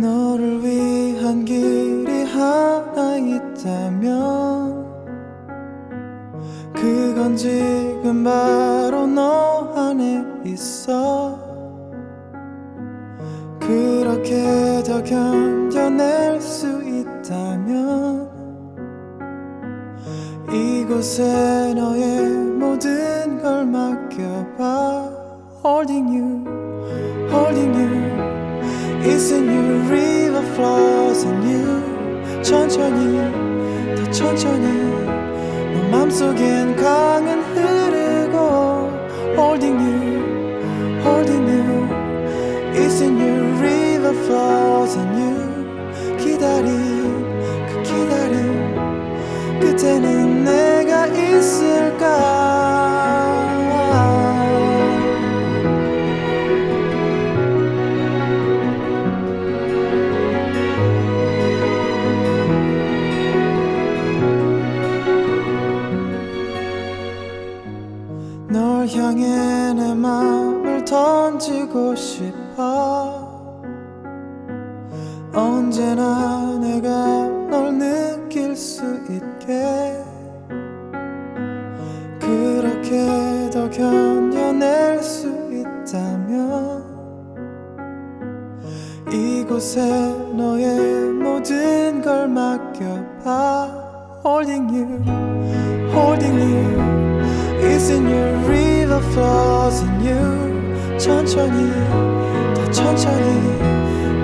너를 위한 길이 하나 있다면 그건 지금 바로 너 안에 있어. 그렇게 더 견뎌낼 수 있다면 이곳에 너의 모든 걸 맡겨봐. Holding you, holding you. It's in you, river flows in you. 천천히, 더 천천히. 너 맘속엔 강은 흐르고. Holding you, holding you. It's in you, river flows in you. 기다림, 그 기다림 끝에는 내가 있을까. 널 향해 내 마음을 던지고 싶어. 언제나 내가 널 느낄 수 있게. 그렇게 더 견뎌낼 수 있다면 이곳에 너의 모든 걸 맡겨봐. Holding you, holding you. It's in you, river flows in you. 천천히, 더 천천히.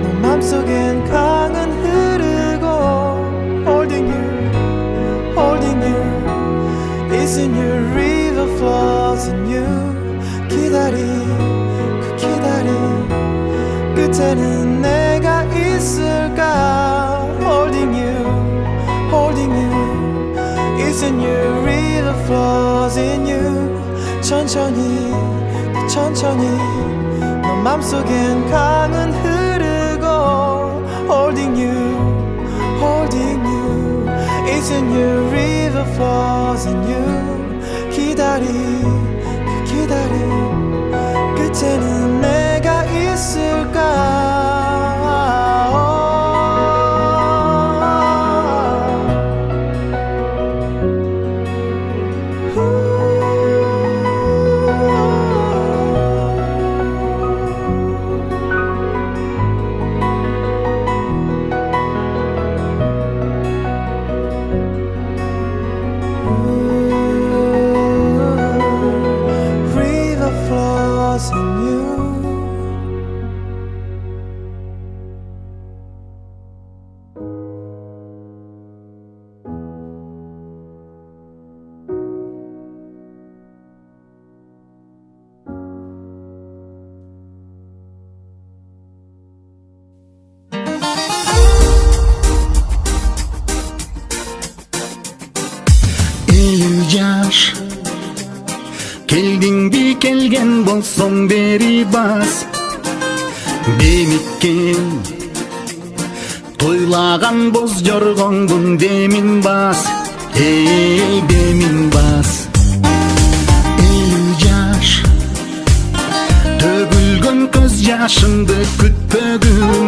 너 맘속엔 강은 흐르고. Holding you, holding you. It's in you, river flows in you. 기다림, 그 기다림 끝에는 내가 있을까. Holding you, holding you. It's in you, river flows in you. 천천히, 더 천천히. 너 맘속엔 강은 흐르고. Holding you, holding you. It's in you, river flows in you. 기다림, 그 기다림 끝에는 내가 있을까. Келдиңби келген болсоң бери бас. Демиккен тойлаган боз жоргоңдун демин бас. Эй, демин бас. Элүү жаш төгүлгөн көз жашымды күтпөгүн.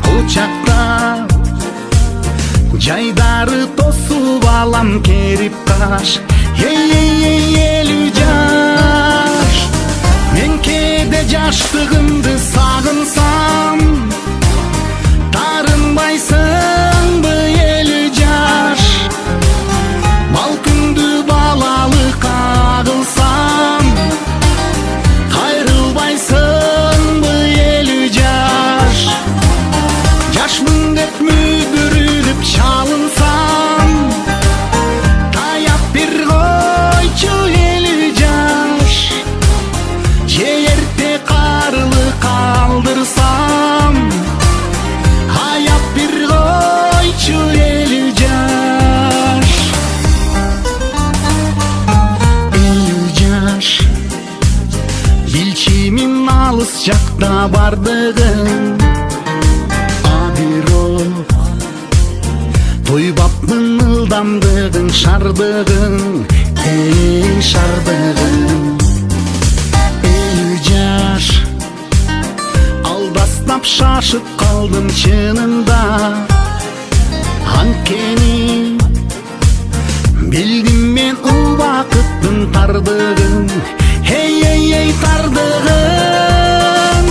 Кучакта жайдары тосуп алам керип каш. Элүү жаш мен кээде жаштыгымды сагынсам, таарынбайсыңбы элүү жаш? Балкыңды балалыкка кылсам, кайрылбайсыңбы элүү жаш? Жашмын деп мүдүрүлүп чалынсам, калдырсам, аяп бир койчу элүү жаш. Элүү жаш билчимин алыс жакта бардыгын, а бирок тойбапмын ылдамдыгын, шардыгын, эй шардыгын. Элүү жаш алдастап ойлап шашып қалдым шынында. Анткени билдим мен убакыттын тардыгын. Эй тардыгын,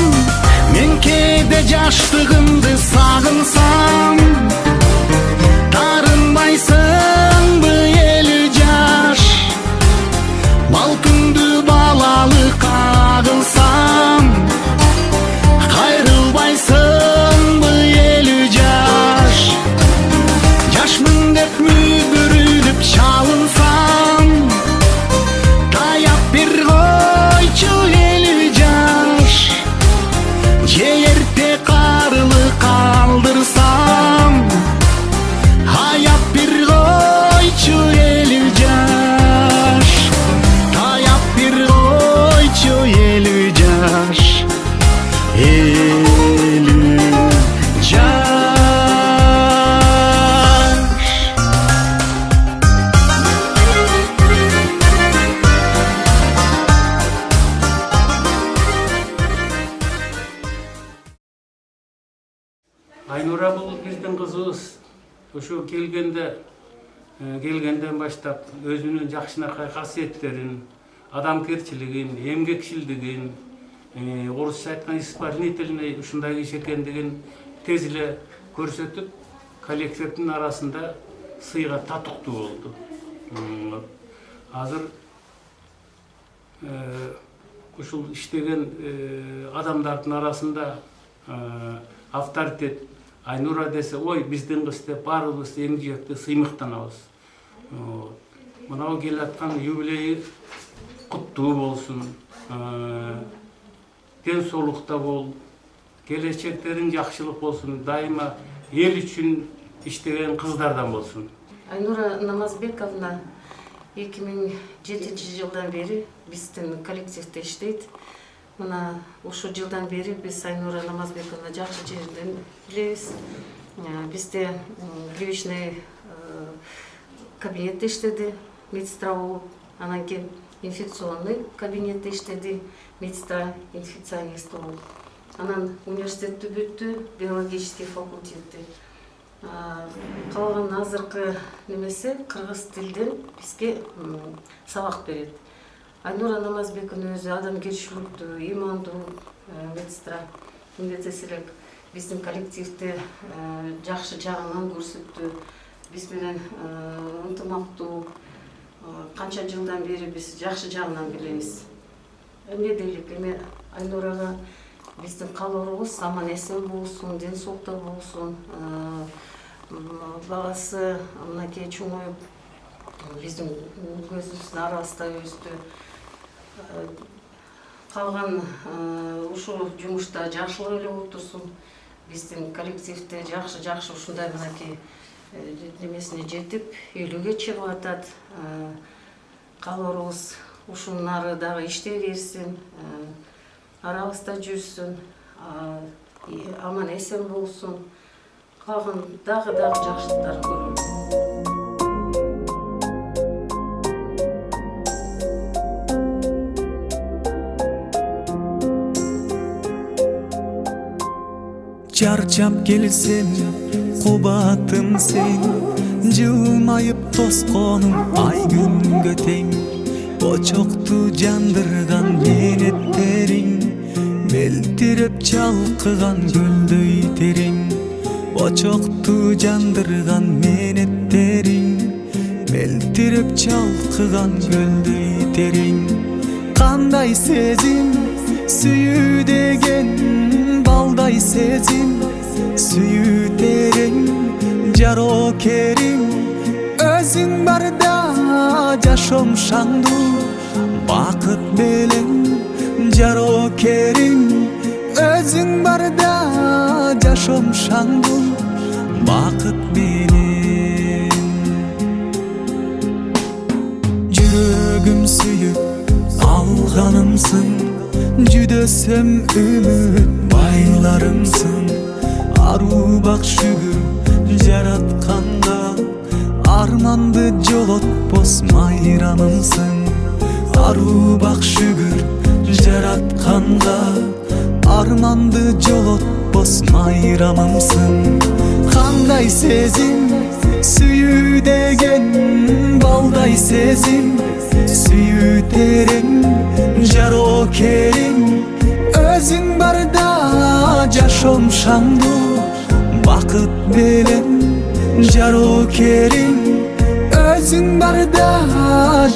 мен кээде жаштыгымды сагынсам, тарынбайсыңбы 50 жаш, балкыңды балалык агылсам, кайрылбайсыңбы 50 жаш, жашмын деп мүдүрүлүп чалынсам, таяп бир койчу 50 жаш, же эрте карылы калдырсам, аяп бир койчу 50 жаш, таяп бир койчу 50 жаш, 50 жаш. Айнура бул биздин кызыбыз. Ошо келгенден баштап өзүнүн жакшынакай касиеттерин, адамгерчилигин, эмгекчилдигин, орусча айткан исполнительный ушундай киши экендигин тез эле көрсөтүп, коллективдин арасында сыйга татыктуу болду. Азыр ушул иштеген адамдардын арасында авторитет Айнура десе, ой, биздин кыз деп баарыбыз эң жакты сыймыктанабыз. Мынау келаткан юбилейи куттуу болсун. Ден соолукта бол, келечектерин жакшылык болсун, дайыма эл үчүн иштеген кыздардан болсун. Айнура Намазбековна 2007 жылдан бери биздин коллективде иштейт. Мына ушу жылдан бери биз Айнура Намазбековна жакшы жерден билебиз. Бизде привычный кабинетте иштеди, медсестра болуп, анан кийин инфекционный кабинетте иштеди, медсестра инфекционист болуп. Анан университетти бүттү, биологический факультетти. Калган азыркы немеси кыргыз тилден бизге сабак берет. Айнура Намазбековна өзү адамгерчиликтүү, имандуу медсестра. Эмнедесе элек биздин коллективде жакшы жагынан көрсөттү. Биз менен ынтымактуу, канча жылдан бери биз жакшы жагынан билебиз. Эмне дейлик, эми Айнурага биздин каалоорубуз аман эсен болсун, ден соолукта болсун. Баласы мынакей чоңоюп, биздин көзүбүздүн арабызда өстү. Калган ушул жумушта жакшылык эле болуп турсун. Биздин коллективде жакшы ушундай мынакей немесине жетип, 50-ге чыгып атат. Каалоорубуз ушунун ары дагы иштей берсин, арабызда жүрсүн, аман эсен болсун. Калган дагы жакшылыктар көрөлү. Чарчап келсем, кубатым сен, жылмайып тосконум ай күнгө тең. Очокту жандырган менеттериң, мелтиреп чалкыган көлдөй терең. Очокту жандырган менеттериң, мелтиреп чалкыган көлдөй терең. Кандай сезим, сүйүү деген, балдай сезим, сүйүү терең. Жарокериң, өзүң барда жашоом шаңдуу, бакыт белең. Жарокериң, өзүң барда жашоом шаңдуу, бакыт менен. Жүрөгүм сүйүп алганымсың, жүдөсөм үмүт байларымсың. Аруу бак шүгүр жаратканга, арманды жолотпос майранымсың. Аруу бак шүгүр жаратканга, арманды жолотпос boz mayramımsın. Kanday sezim süyü degen, balday sezim süyü terin. Jarokerim özün barda jaşomşandu bakıt belen. Jarokerim özün barda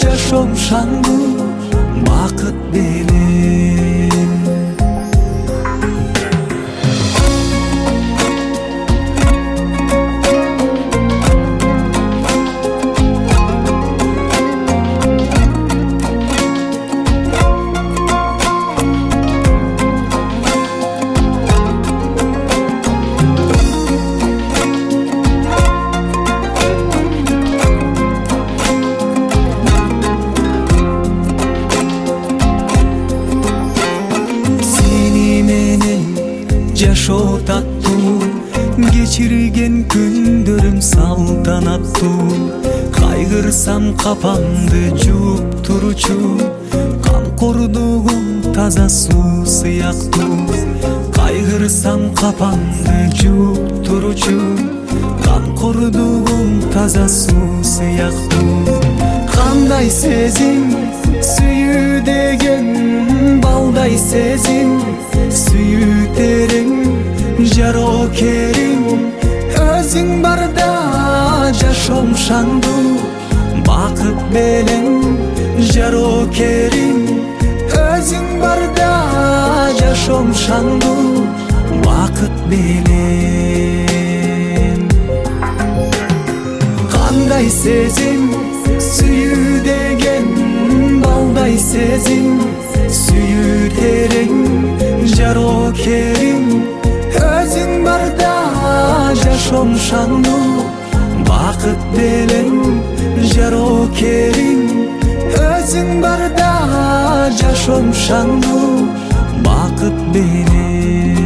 jaşomşandu bakıt belen. Жашоо таттуу, кечирген күндөрүм салтанаттуу. Кайгырсам капамды жууп турчу, камкордугум таза суу сыяктуу. Кайгырсам капамды жууп турчу, камкордугум таза суу сыяктуу. Кандай сезим сүйүү деген, балдай сезим сүйүү терең. Jarokerim özün barda jaşomşandu bakıt belen. Jarokerim özün barda jaşomşandu bakıt belen. Kanday sezim sүйүү деген, балдай сезим сүйүү терең. Jarokerim özün barda jaşomşandu bakıt belen. Jarokerim özün barda jaşomşandu bakıt belen.